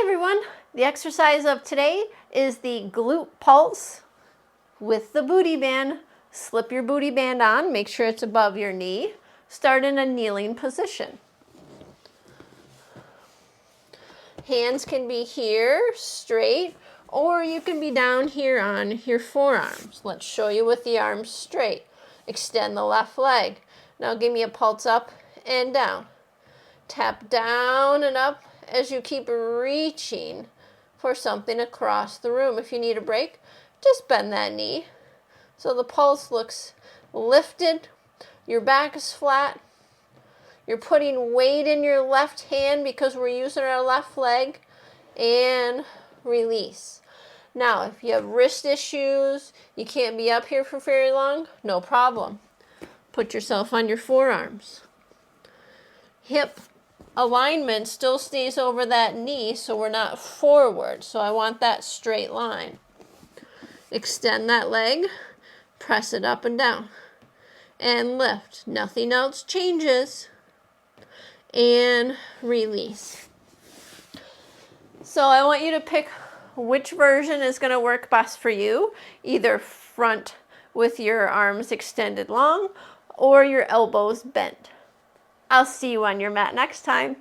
everyone, the exercise of today is the glute pulse with the booty band. Slip your booty band on, make sure it's above your knee. Start in a kneeling position. Hands can be here, straight, or you can be down here on your forearms. Let's show you with the arms straight. Extend the left leg. Now give me a pulse up and down. Tap down and up as you keep reaching for something across the room. If you need a break, just bend that knee so the pulse looks lifted, your back is flat, you're putting weight in your left hand because we're using our left leg, and release. Now, if you have wrist issues, you can't be up here for very long, no problem. Put yourself on your forearms. Hip alignment still stays over that knee, so we're not forward. So I want that straight line. Extend that leg, press it up and down, and lift. Nothing else changes. And release. So I want you to pick which version is going to work best for you, either front with your arms extended long or your elbows bent. I'll see you on your mat next time.